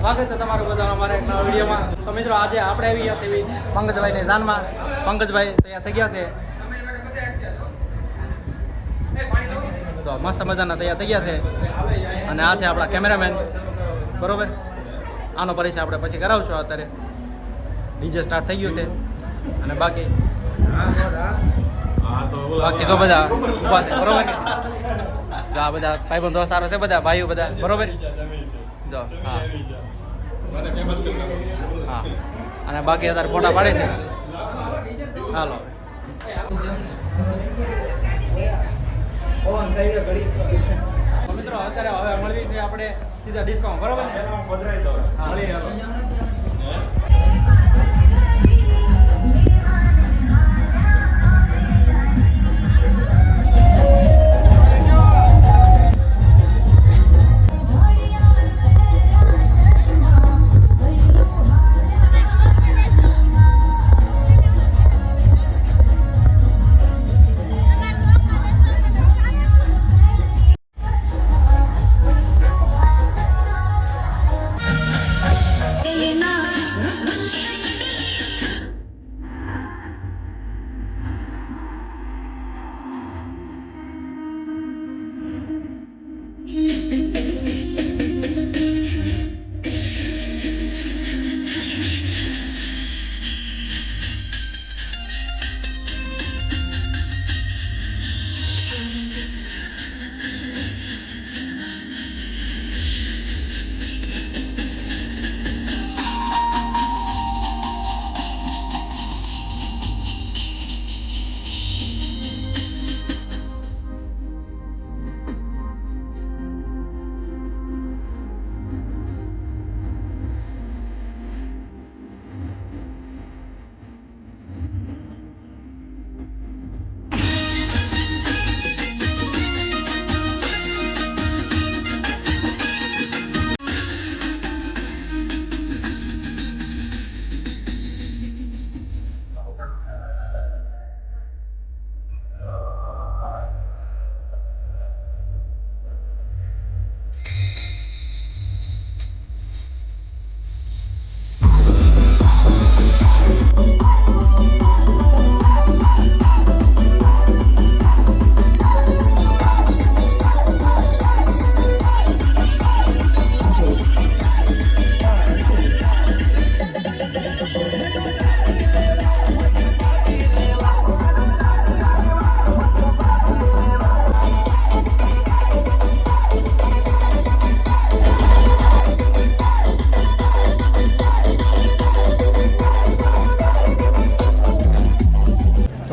સ્વાગત છે તમારું બધાનું અમારા એક નવા વિડીયોમાં. તો મિત્રો આજે આપણે આવી ગયા એવી પંકજભાઈની જાનમાં. પંકજભાઈ તૈયાર થઈ ગયા છે, તો મસ્ત મજાના તૈયાર થઈ ગયા છે. અને આ છે આપણા કેમેરામેન, બરોબર. આનો પરિચય આપણે પછી કરાવશું. અત્યારે ડીજે સ્ટાર્ટ થઈ ગયું છે અને બાકી તો બધા ઊભા છે, બરોબર. જો આ બધા ભાઈબંધ દોસ્તારો છે, બધા ભાઈઓ બધા, બરોબર. જો હા હા, અને બાકી અત્યારે ફોટા પાડે છે. હાલો મિત્રો, અત્યારે હવે મળવી છે આપણે સીધા ડિસ્કાઉન્ટ, બરોબર.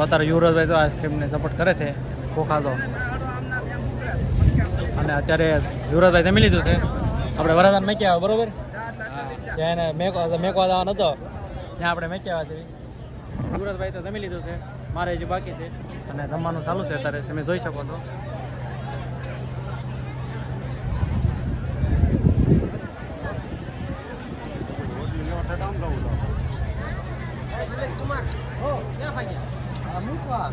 અત્યારે યુવરાજભાઈ તો આઈસ્ક્રીમને સપોર્ટ કરે છે, ખોખાતો. અને અત્યારે યુવરાજભાઈ જમી લીધું છે. આપણે વરાદાન મેકી આવ્યા, બરોબર. જ્યાં એને મેકવા જવાનો હતો ત્યાં આપણે મેકી આવ્યા છે. યુવરાજભાઈ તો જમી લીધું છે, મારે હજી બાકી છે. અને જમવાનું ચાલુ છે અત્યારે, તમે જોઈ શકો છો. મૂકવા